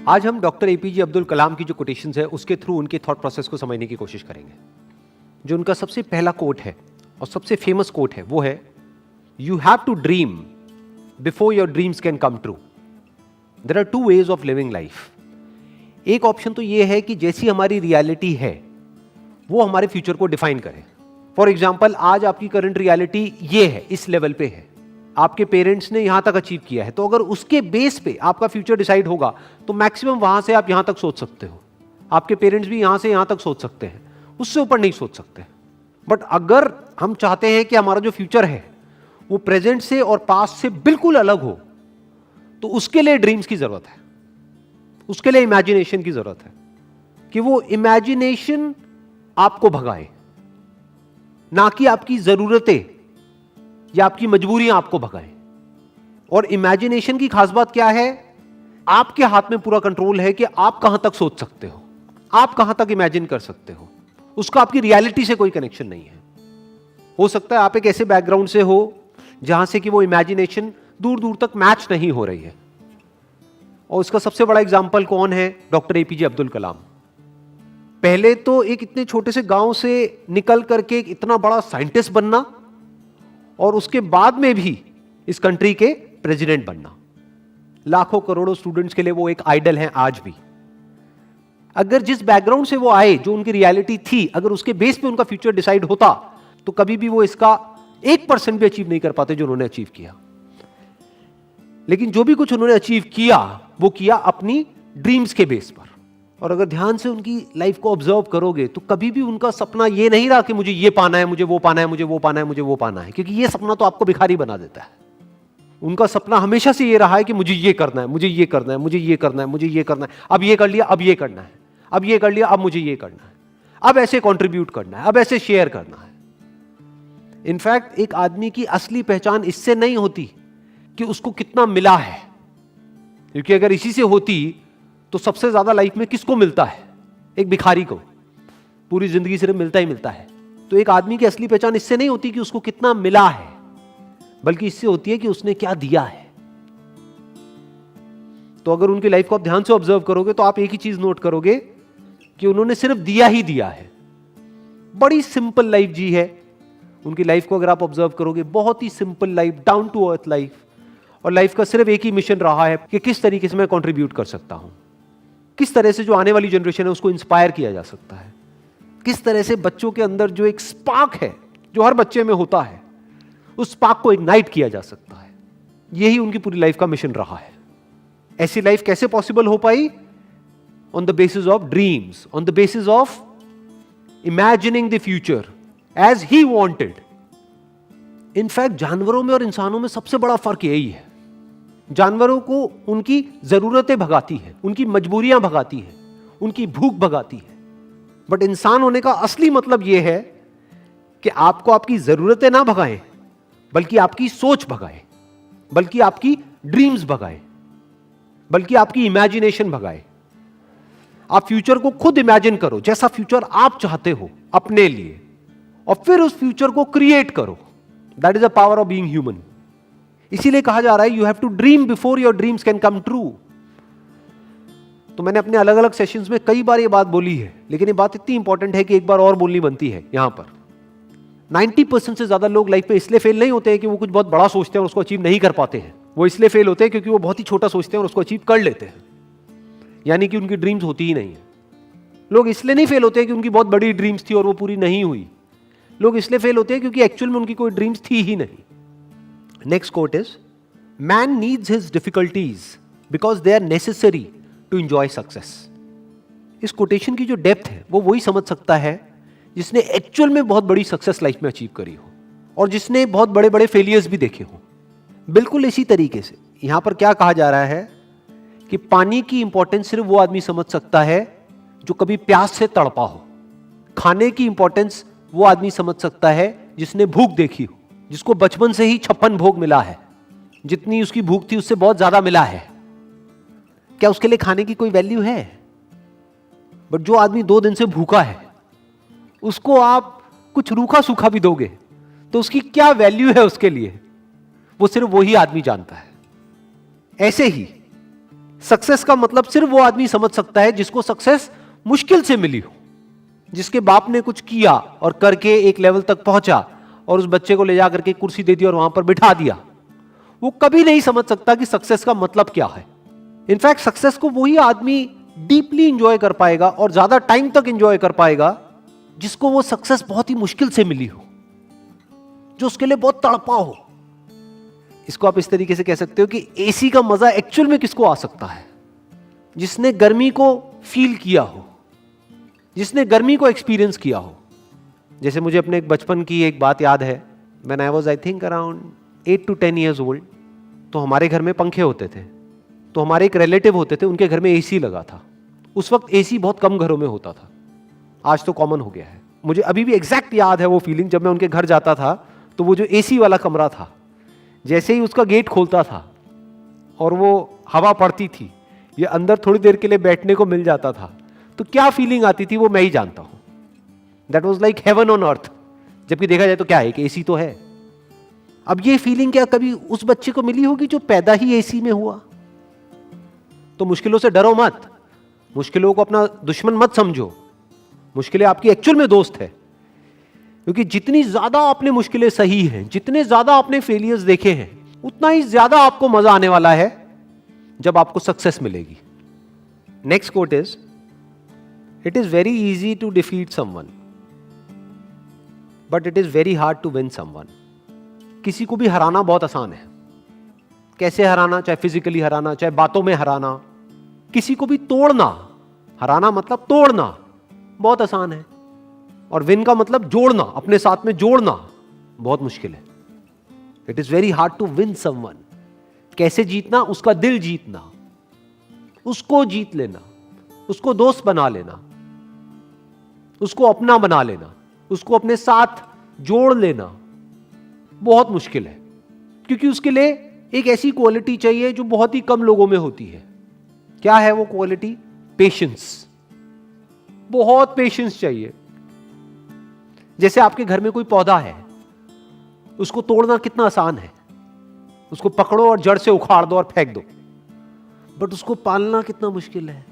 आज हम doctor APJ Abdul Kalam की जो कोटेशंस है उसके थ्रू उनके थॉट प्रोसेस को समझने की कोशिश करेंगे। जो उनका सबसे पहला कोट है और सबसे फेमस कोट है वो है, you have to dream before your dreams can come true. There are two ways of living life. एक ऑप्शन तो ये है कि जैसी हमारी रियलिटी है वो हमारे फ्यूचर को डिफाइन करे। फॉर एग्जाम्पल, आज आपकी करंट रियलिटी ये है, इस लेवल पे है, आपके पेरेंट्स ने यहां तक अचीव किया है, तो अगर उसके बेस पे आपका फ्यूचर डिसाइड होगा तो मैक्सिमम वहां से आप यहां तक सोच सकते हो। आपके पेरेंट्स भी यहां से यहां तक सोच सकते हैं, उससे ऊपर नहीं सोच सकते। बट अगर हम चाहते हैं कि हमारा जो फ्यूचर है वो प्रेजेंट से और पास्ट से बिल्कुल अलग हो, तो उसके लिए ड्रीम्स की जरूरत है, उसके लिए इमेजिनेशन की जरूरत है कि वो इमेजिनेशन आपको भगाए, ना कि आपकी जरूरतें या आपकी मजबूरियां आपको भगाएं। और इमेजिनेशन की खास बात क्या है, आपके हाथ में पूरा कंट्रोल है कि आप कहां तक सोच सकते हो, आप कहां तक इमेजिन कर सकते हो। उसका आपकी रियलिटी से कोई कनेक्शन नहीं है। हो सकता है आप एक ऐसे बैकग्राउंड से हो जहां से कि वो इमेजिनेशन दूर दूर तक मैच नहीं हो रही है। और इसका सबसे बड़ा एग्जाम्पल कौन है? Doctor APJ Abdul Kalam. पहले तो एक इतने छोटे से गांव से निकल करके एक इतना बड़ा साइंटिस्ट बनना, और उसके बाद में भी इस कंट्री के प्रेसिडेंट बनना। लाखों करोड़ों स्टूडेंट्स के लिए वो एक आइडल हैं आज भी। अगर जिस बैकग्राउंड से वो आए, जो उनकी रियलिटी थी, अगर उसके बेस पे उनका फ्यूचर डिसाइड होता तो कभी भी वो इसका 1% भी अचीव नहीं कर पाते जो उन्होंने अचीव किया। लेकिन जो भी कुछ उन्होंने अचीव किया वो किया अपनी ड्रीम्स के बेस पर। और अगर ध्यान से उनकी लाइफ को ऑब्जर्व करोगे तो कभी भी उनका सपना ये नहीं रहा कि मुझे ये पाना है, मुझे वो पाना है, मुझे वो पाना है, मुझे वो पाना है, क्योंकि ये सपना तो आपको भिखारी बना देता है। उनका सपना हमेशा से ये रहा है कि मुझे ये करना है, मुझे ये करना है, मुझे ये करना है, मुझे ये करना है, अब ये कर लिया, अब ये करना है, अब ये कर लिया, अब मुझे ये करना है, अब ऐसे कॉन्ट्रीब्यूट करना है, अब ऐसे शेयर करना है। इनफैक्ट एक आदमी की असली पहचान इससे नहीं होती कि उसको कितना मिला है, क्योंकि अगर इसी से होती तो सबसे ज्यादा लाइफ में किसको मिलता है? एक भिखारी को पूरी जिंदगी सिर्फ मिलता ही मिलता है। तो एक आदमी की असली पहचान इससे नहीं होती कि उसको कितना मिला है, बल्कि इससे होती है कि उसने क्या दिया है। तो अगर उनकी लाइफ को आप ध्यान से ऑब्जर्व करोगे तो आप एक ही चीज नोट करोगे कि उन्होंने सिर्फ दिया ही दिया है। बड़ी सिंपल लाइफ जी है उनकी लाइफ को अगर आप ऑब्जर्व करोगे, बहुत ही simple life, down to earth life. और लाइफ का सिर्फ एक ही मिशन रहा है कि किस तरीके से मैं कंट्रीब्यूट कर सकता हूं, किस तरह से जो आने वाली जनरेशन है उसको इंस्पायर किया जा सकता है, किस तरह से बच्चों के अंदर जो एक स्पार्क है जो हर बच्चे में होता है उस स्पार्क को इग्नाइट किया जा सकता है। यही उनकी पूरी लाइफ का मिशन रहा है। ऐसी लाइफ कैसे पॉसिबल हो पाई? On the basis of dreams, on the basis of imagining the future as he wanted. In fact जानवरों में और इंसानों में सबसे बड़ा फर्क यही है। जानवरों को उनकी जरूरतें भगाती है, उनकी मजबूरियां भगाती है, उनकी भूख भगाती है। बट इंसान होने का असली मतलब यह है कि आपको आपकी जरूरतें ना भगाएं, बल्कि आपकी सोच भगाए, बल्कि आपकी ड्रीम्स भगाए, बल्कि आपकी इमेजिनेशन भगाए। आप फ्यूचर को खुद इमेजिन करो, जैसा फ्यूचर आप चाहते हो अपने लिए, और फिर उस फ्यूचर को क्रिएट करो। That is the power of being human. इसीलिए कहा जा रहा है you have to dream before your dreams can come true. तो मैंने अपने अलग अलग सेशंस में कई बार ये बात बोली है, लेकिन ये बात इतनी इंपॉर्टेंट है कि एक बार और बोलनी बनती है यहां पर। 90% से ज्यादा लोग लाइफ में इसलिए फेल नहीं होते हैं कि वो कुछ बहुत बड़ा सोचते हैं और उसको अचीव नहीं कर पाते हैं। वो इसलिए फेल होते हैं क्योंकि वो बहुत ही छोटा सोचते हैं और उसको अचीव कर लेते हैं, यानी कि उनकी ड्रीम्स होती ही नहीं है। लोग इसलिए नहीं फेल होते हैं कि उनकी बहुत बड़ी ड्रीम्स थी और वो पूरी नहीं हुई। लोग इसलिए फेल होते हैं क्योंकि एक्चुअल में उनकी कोई ड्रीम्स थी ही नहीं। Next quote is, man needs his difficulties because they are necessary to enjoy success. इस कोटेशन की जो डेप्थ है वो वही समझ सकता है जिसने एक्चुअल में बहुत बड़ी सक्सेस लाइफ में अचीव करी हो और जिसने बहुत बड़े बड़े फेलियर्स भी देखे हो। बिल्कुल इसी तरीके से यहां पर क्या कहा जा रहा है कि पानी की इंपॉर्टेंस सिर्फ वो आदमी समझ सकता है जो कभी प्यास से तड़पा हो। खाने की इंपॉर्टेंस वो आदमी समझ सकता है जिसने भूख देखी हो, जिसको बचपन से ही 56 भोग मिला है, जितनी उसकी भूख थी उससे बहुत ज्यादा मिला है। क्या उसके लिए खाने की कोई वैल्यू है? बट जो आदमी 2 दिन से भूखा है उसको आप कुछ रूखा सूखा भी दोगे तो उसकी क्या वैल्यू है उसके लिए, वो सिर्फ वही आदमी जानता है। ऐसे ही सक्सेस का मतलब सिर्फ वो आदमी समझ सकता है जिसको सक्सेस मुश्किल से मिली हो, जिसके बाप ने कुछ किया और करके एक लेवल तक पहुंचा और उस बच्चे को ले जा करके कुर्सी दे दी और वहां पर बिठा दिया। वो कभी नहीं समझ सकता कि सक्सेस का मतलब क्या है। इनफैक्ट सक्सेस को वही आदमी डीपली इंजॉय कर पाएगा और ज्यादा टाइम तक इंजॉय कर पाएगा जिसको वो सक्सेस बहुत ही मुश्किल से मिली हो, जो उसके लिए बहुत तड़पा हो। इसको आप इस तरीके से कह सकते हो कि एसी का मजा एक्चुअल में किसको आ सकता है? जिसने गर्मी को फील किया हो, जिसने गर्मी को एक्सपीरियंस किया हो। जैसे मुझे अपने एक बचपन की एक बात याद है, when I was I think around 8 to 10 years old, तो हमारे घर में पंखे होते थे। तो हमारे एक रिलेटिव होते थे, उनके घर में एसी लगा था। उस वक्त एसी बहुत कम घरों में होता था, आज तो कॉमन हो गया है। मुझे अभी भी एग्जैक्ट याद है वो फीलिंग, जब मैं उनके घर जाता था तो वो जो एसी वाला कमरा था, जैसे ही उसका गेट खोलता था और वो हवा पड़ती थी, ये अंदर थोड़ी देर के लिए बैठने को मिल जाता था, तो क्या फीलिंग आती थी वो मैं ही जानता हूं। That was like heaven on earth. जबकि देखा जाए तो क्या है कि एसी तो है। अब ये फीलिंग क्या कभी उस बच्चे को मिली होगी जो पैदा ही एसी में हुआ? तो मुश्किलों से डरो मत, मुश्किलों को अपना दुश्मन मत समझो। मुश्किलें आपकी एक्चुअल में दोस्त है, क्योंकि जितनी ज्यादा आपने मुश्किलें सही हैं, जितने ज्यादा आपने फेलियर्स देखे हैं, उतना ही ज्यादा आपको मजा आने वाला है जब आपको सक्सेस मिलेगी। Next quote is, it is very easy to defeat someone but it is very hard to win someone. किसी को भी हराना बहुत आसान है। कैसे हराना? चाहे फिजिकली हराना, चाहे बातों में हराना। किसी को भी तोड़ना, हराना मतलब तोड़ना, बहुत आसान है। और विन का मतलब जोड़ना, अपने साथ में जोड़ना बहुत मुश्किल है। It is very hard to win someone. कैसे जीतना? उसका दिल जीतना, उसको जीत लेना, उसको दोस्त बना लेना, उसको अपना बना लेना, उसको अपने साथ जोड़ लेना बहुत मुश्किल है। क्योंकि उसके लिए एक ऐसी क्वालिटी चाहिए जो बहुत ही कम लोगों में होती है। क्या है वो क्वालिटी? पेशेंस। बहुत पेशेंस चाहिए। जैसे आपके घर में कोई पौधा है, उसको तोड़ना कितना आसान है। उसको पकड़ो और जड़ से उखाड़ दो और फेंक दो, बट उसको पालना कितना मुश्किल है।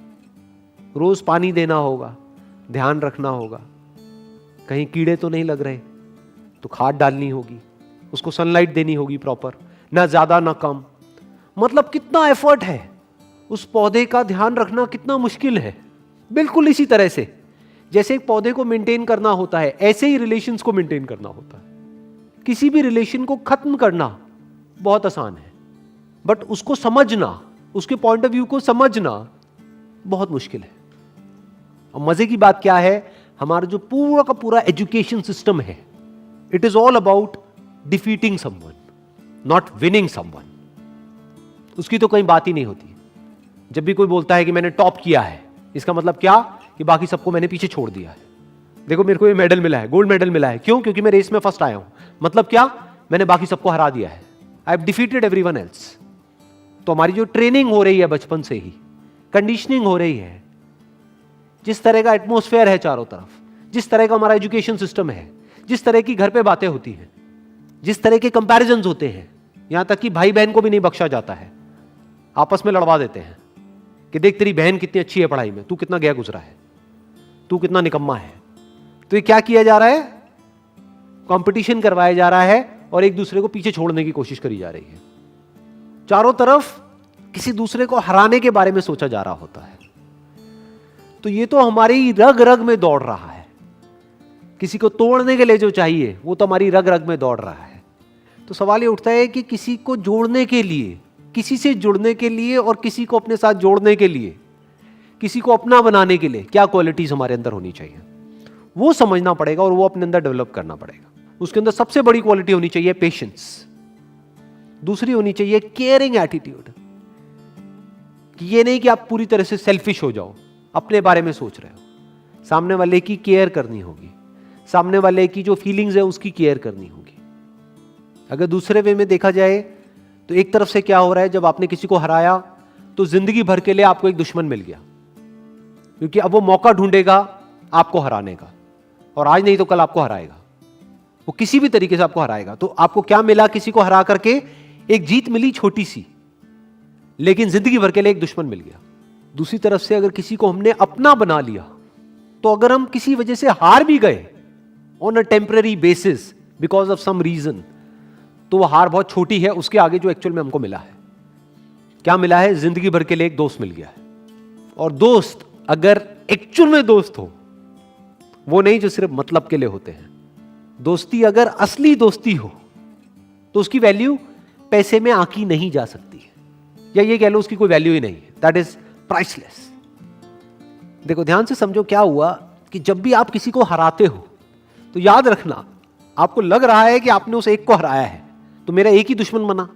रोज पानी देना होगा, ध्यान रखना होगा, कहीं कीड़े तो नहीं लग रहे, तो खाद डालनी होगी, उसको सनलाइट देनी होगी प्रॉपर, ना ज्यादा ना कम। मतलब कितना एफर्ट है। उस पौधे का ध्यान रखना कितना मुश्किल है। बिल्कुल इसी तरह से जैसे एक पौधे को मेंटेन करना होता है, ऐसे ही रिलेशंस को मेंटेन करना होता है। किसी भी रिलेशन को खत्म करना बहुत आसान है, बट उसको समझना, उसके पॉइंट ऑफ व्यू को समझना बहुत मुश्किल है। और मजे की बात क्या है, हमारा जो पूरा का पूरा एजुकेशन सिस्टम है, it is all about defeating someone, not winning someone. उसकी तो कोई बात ही नहीं होती। जब भी कोई बोलता है कि मैंने टॉप किया है, इसका मतलब क्या? कि बाकी सबको मैंने पीछे छोड़ दिया है। देखो मेरे को ये मेडल मिला है, गोल्ड मेडल मिला है। क्यों? क्योंकि मैं रेस में फर्स्ट आया हूं। मतलब क्या? मैंने बाकी सबको हरा दिया है। I have defeated everyone else. तो हमारी जो ट्रेनिंग हो रही है बचपन से ही, कंडीशनिंग हो रही है, जिस तरह का एटमोस्फेयर है चारों तरफ, जिस तरह का हमारा एजुकेशन सिस्टम है, जिस तरह की घर पे बातें होती हैं, जिस तरह के कंपैरिजंस होते हैं, यहां तक कि भाई बहन को भी नहीं बख्शा जाता है, आपस में लड़वा देते हैं कि देख तेरी बहन कितनी अच्छी है पढ़ाई में, तू कितना गया गुजरा है, तू कितना निकम्मा है। तो ये क्या किया जा रहा है? कंपटीशन करवाया जा रहा है और एक दूसरे को पीछे छोड़ने की कोशिश करी जा रही है। चारों तरफ किसी दूसरे को हराने के बारे में सोचा जा रहा होता है। तो ये तो हमारी रग रग में दौड़ रहा है। किसी को तोड़ने के लिए जो चाहिए वो तो हमारी रग रग में दौड़ रहा है। तो सवाल ये उठता है कि किसी को जोड़ने के लिए, किसी से जुड़ने के लिए और किसी को अपने साथ जोड़ने के लिए, किसी को अपना बनाने के लिए क्या क्वालिटीज हमारे अंदर होनी चाहिए, वो समझना पड़ेगा और वो अपने अंदर डेवलप करना पड़ेगा। उसके अंदर सबसे बड़ी क्वालिटी होनी चाहिए पेशेंस। दूसरी होनी चाहिए केयरिंग एटीट्यूड, कि ये नहीं कि आप पूरी तरह से सेल्फिश हो जाओ, अपने बारे में सोच रहे हो। सामने वाले की केयर करनी होगी, सामने वाले की जो फीलिंग्स है उसकी केयर करनी होगी। अगर दूसरे वे में देखा जाए तो एक तरफ से क्या हो रहा है, जब आपने किसी को हराया तो जिंदगी भर के लिए आपको एक दुश्मन मिल गया, क्योंकि अब वो मौका ढूंढेगा आपको हराने का, और आज नहीं तो कल आपको हराएगा। वो किसी भी तरीके से आपको हराएगा। तो आपको क्या मिला? किसी को हरा करके एक जीत मिली छोटी सी, लेकिन जिंदगी भर के लिए एक दुश्मन मिल गया। दूसरी तरफ से अगर किसी को हमने अपना बना लिया, तो अगर हम किसी वजह से हार भी गए on a temporary basis because of some reason, तो वो हार बहुत छोटी है उसके आगे जो एक्चुअल में हमको मिला है। क्या मिला है? जिंदगी भर के लिए एक दोस्त मिल गया है। और दोस्त अगर एक्चुअल में दोस्त हो, वो नहीं जो सिर्फ मतलब के लिए होते हैं, दोस्ती अगर असली दोस्ती हो तो उसकी वैल्यू पैसे में आंकी नहीं जा सकती है, या ये कह लो उसकी कोई वैल्यू ही नहीं है। That is priceless. देखो ध्यान से समझो क्या हुआ कि जब भी आप किसी को हराते हो तो याद रखना, आपको लग रहा है कि आपने उस एक को हराया है तो मेरा एक ही दुश्मन बना।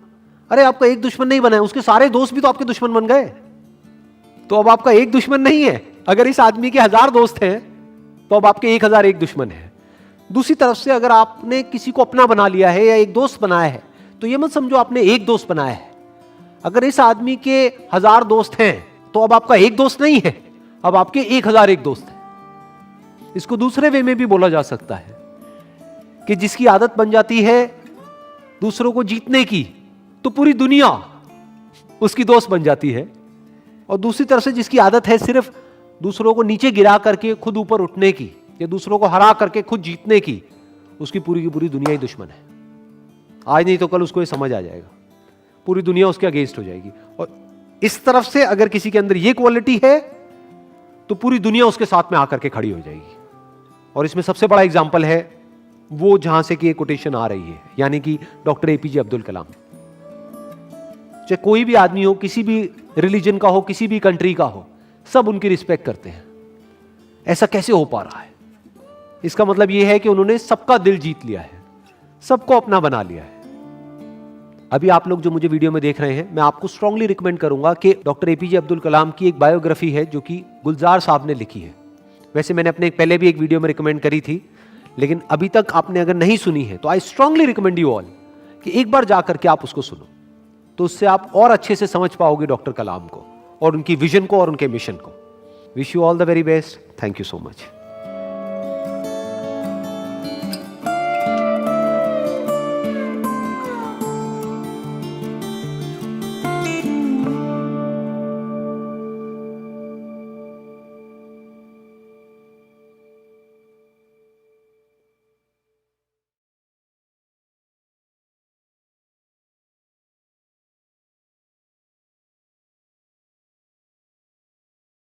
अरे आपका एक दुश्मन नहीं बना है, उसके सारे दोस्त भी तो आपके दुश्मन बन गए। तो अब आपका एक दुश्मन नहीं है। अगर इस आदमी के 1000 दोस्त हैं तो अब आपके 1001 दुश्मन है। दूसरी तरफ से अगर आपने किसी को अपना बना लिया है या एक दोस्त बनाया है, तो यह मत समझो आपने एक दोस्त बनाया है। अगर इस आदमी के 1000 दोस्त हैं तो अब आपका एक दोस्त नहीं है, अब आपके 1001 दोस्त हैं। इसको दूसरे वे में भी बोला जा सकता है कि जिसकी आदत बन जाती है दूसरों को जीतने की, तो पूरी दुनिया उसकी दोस्त बन जाती है। और दूसरी तरफ से जिसकी आदत है सिर्फ दूसरों को नीचे गिरा करके खुद ऊपर उठने की, या दूसरों को हरा करके खुद जीतने की, उसकी पूरी की पूरी दुनिया ही दुश्मन है। आज नहीं तो कल उसको ये समझ आ जाएगा, पूरी दुनिया उसके अगेंस्ट हो जाएगी। और इस तरफ से अगर किसी के अंदर ये क्वालिटी है तो पूरी दुनिया उसके साथ में आकर के खड़ी हो जाएगी। और इसमें सबसे बड़ा एग्जाम्पल है वो जहां से कि ये कोटेशन आ रही है, यानी कि डॉक्टर एपीजे अब्दुल कलाम। चाहे कोई भी आदमी हो, किसी भी रिलीजन का हो, किसी भी कंट्री का हो, सब उनकी रिस्पेक्ट करते हैं। ऐसा कैसे हो पा रहा है? इसका मतलब यह है कि उन्होंने सबका दिल जीत लिया है, सबको अपना बना लिया है। अभी आप लोग जो मुझे वीडियो में देख रहे हैं, मैं आपको स्ट्रांगली रिकमेंड करूंगा कि डॉक्टर एपीजे अब्दुल कलाम की एक बायोग्राफी है जो कि गुलजार साहब ने लिखी है। वैसे मैंने अपने पहले भी एक वीडियो में रिकमेंड करी थी, लेकिन अभी तक आपने अगर नहीं सुनी है तो I strongly recommend you all कि एक बार जाकर के आप उसको सुनो, तो उससे आप और अच्छे से समझ पाओगे डॉक्टर कलाम को और उनकी विजन को और उनके मिशन को। Wish you all the very best. Thank you so much.